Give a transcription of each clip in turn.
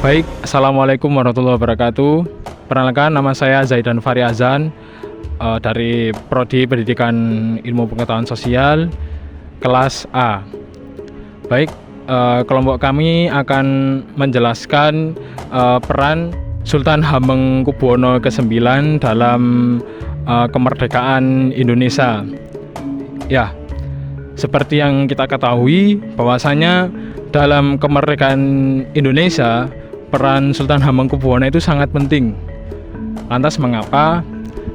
Baik, Assalamualaikum warahmatullahi wabarakatuh. Perkenalkan, nama saya Zaidan Fahri Azan dari Prodi Pendidikan Ilmu Pengetahuan Sosial kelas A. Baik, kelompok kami akan menjelaskan peran Sultan Hamengkubuwono ke-9 dalam kemerdekaan Indonesia. Ya, seperti yang kita ketahui bahwasanya dalam kemerdekaan Indonesia peran Sultan Hamengkubuwono itu sangat penting. Lantas mengapa?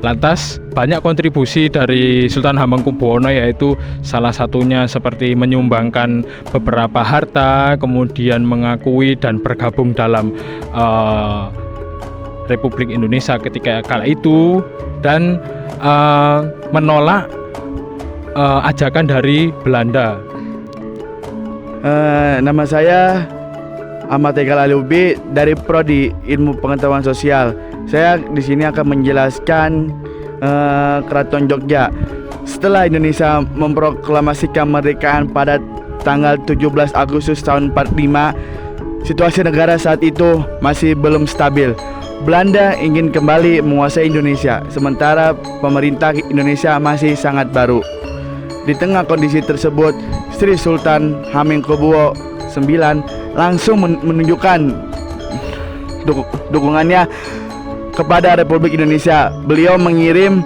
Lantas banyak kontribusi dari Sultan Hamengkubuwono, yaitu salah satunya seperti menyumbangkan beberapa harta, kemudian mengakui dan bergabung dalam Republik Indonesia ketika kala itu, dan menolak ajakan dari Belanda. Nama saya Ahmad Egal Aliubi dari Prodi Ilmu Pengetahuan Sosial. Saya di sini akan menjelaskan Keraton Jogja. Setelah Indonesia memproklamasikan kemerdekaan pada tanggal 17 Agustus tahun 45, situasi negara saat itu masih belum stabil. Belanda ingin kembali menguasai Indonesia, sementara pemerintah Indonesia masih sangat baru. Di tengah kondisi tersebut, Sri Sultan Hamengkubuwono IX langsung menunjukkan dukungannya kepada Republik Indonesia. Beliau mengirim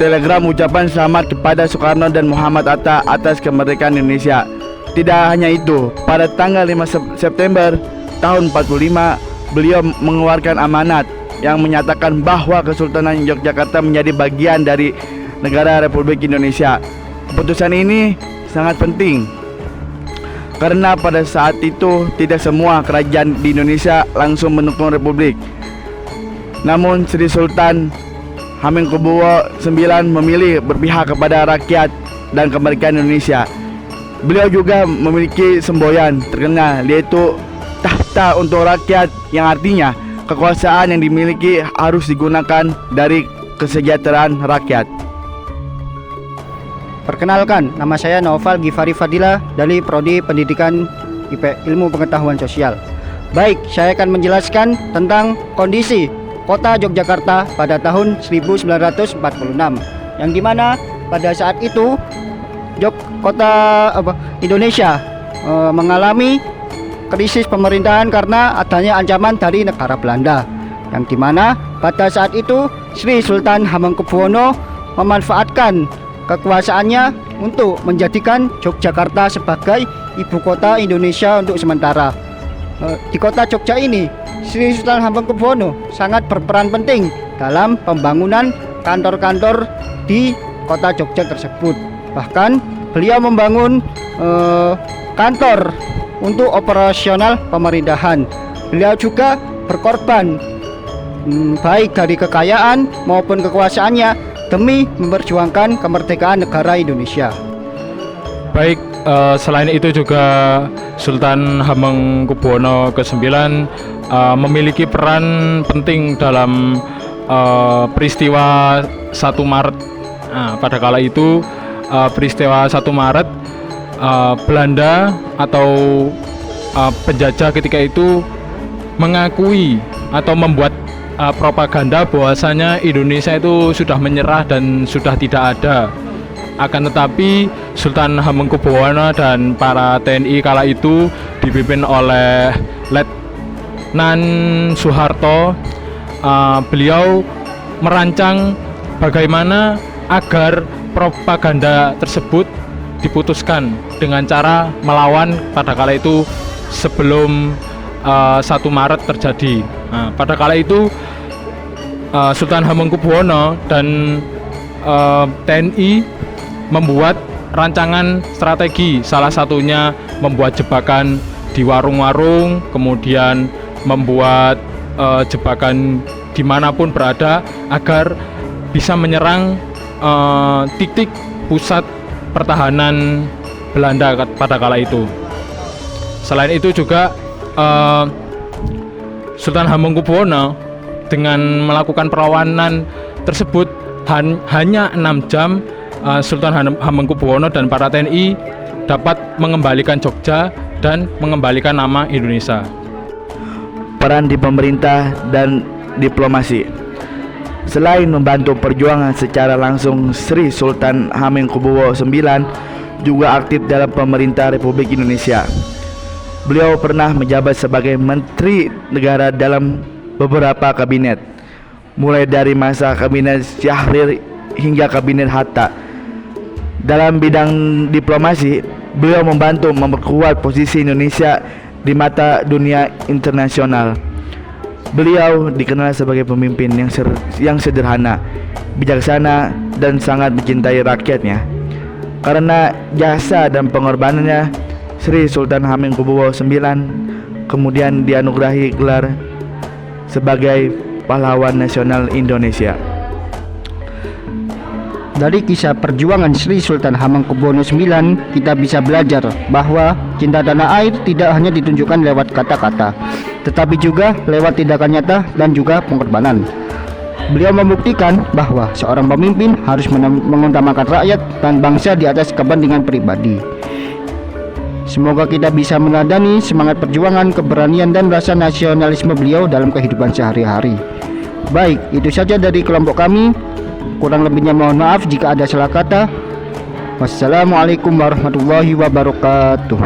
telegram ucapan selamat kepada Soekarno dan Muhammad Hatta atas kemerdekaan Indonesia. Tidak hanya itu, pada tanggal 5 September tahun 45, beliau mengeluarkan amanat yang menyatakan bahwa Kesultanan Yogyakarta menjadi bagian dari negara Republik Indonesia. Keputusan ini sangat penting karena pada saat itu tidak semua kerajaan di Indonesia langsung mendukung Republik. Namun Sri Sultan Hamengkubuwono IX memilih berpihak kepada rakyat dan kemerdekaan Indonesia. Beliau juga memiliki semboyan terkenal, yaitu tahta untuk rakyat, yang artinya kekuasaan yang dimiliki harus digunakan dari kesejahteraan rakyat. Perkenalkan, nama saya Naufal Gifari Fadila dari Prodi Pendidikan Ilmu Pengetahuan Sosial. Baik, saya akan menjelaskan tentang kondisi kota Yogyakarta pada tahun 1946, yang dimana pada saat itu Indonesia mengalami krisis pemerintahan karena adanya ancaman dari negara Belanda, yang dimana pada saat itu Sri Sultan Hamengkubuwono memanfaatkan kekuasaannya untuk menjadikan Yogyakarta sebagai ibu kota Indonesia untuk sementara. Di kota Jogja ini, Sri Sultan Hamengkubuwono sangat berperan penting dalam pembangunan kantor-kantor di kota Jogja tersebut. Bahkan beliau membangun kantor untuk operasional pemerintahan. Beliau juga berkorban baik dari kekayaan maupun kekuasaannya demi memperjuangkan kemerdekaan negara Indonesia. Baik, selain itu juga Sultan Hamengkubuwono ke-9 memiliki peran penting dalam peristiwa 1 Maret. Pada kala itu peristiwa 1 Maret, Belanda atau penjajah ketika itu mengakui atau membuat propaganda bahwasanya Indonesia itu sudah menyerah dan sudah tidak ada. Akan tetapi Sultan Hamengkubuwono dan para TNI kala itu dipimpin oleh Letnan Soeharto, beliau merancang bagaimana agar propaganda tersebut diputuskan dengan cara melawan pada kala itu sebelum 1 Maret terjadi. Pada kala itu Sultan Hamengkubuwono dan TNI membuat rancangan strategi, salah satunya membuat jebakan di warung-warung, kemudian membuat jebakan dimanapun berada agar bisa menyerang titik pusat pertahanan Belanda pada kala itu. Selain itu juga Sultan Hamengkubuwono dengan melakukan perlawanan tersebut hanya 6 jam, Sultan Hamengkubuwono dan para TNI dapat mengembalikan Jogja dan mengembalikan nama Indonesia. peran di pemerintah dan diplomasi. Selain membantu perjuangan secara langsung, Sri Sultan Hamengkubuwono IX juga aktif dalam pemerintah Republik Indonesia. Beliau pernah menjabat sebagai Menteri Negara dalam beberapa kabinet, mulai dari masa kabinet Syahrir hingga kabinet Hatta. Dalam bidang diplomasi, beliau membantu memperkuat posisi Indonesia di mata dunia internasional. Beliau dikenal sebagai pemimpin yang sederhana, bijaksana, dan sangat mencintai rakyatnya. Karena jasa dan pengorbanannya, Sri Sultan Hamengkubuwono IX kemudian dianugerahi gelar sebagai pahlawan nasional Indonesia. Dari kisah perjuangan Sri Sultan Hamengkubuwono IX, kita bisa belajar bahwa cinta tanah air tidak hanya ditunjukkan lewat kata-kata, tetapi juga lewat tindakan nyata dan juga pengorbanan. Beliau membuktikan bahwa seorang pemimpin harus mengutamakan rakyat dan bangsa di atas kepentingan pribadi. Semoga kita bisa meneladani semangat perjuangan, keberanian, dan rasa nasionalisme beliau dalam kehidupan sehari-hari. Baik, itu saja dari kelompok kami. Kurang lebihnya mohon maaf jika ada salah kata. Wassalamualaikum warahmatullahi wabarakatuh.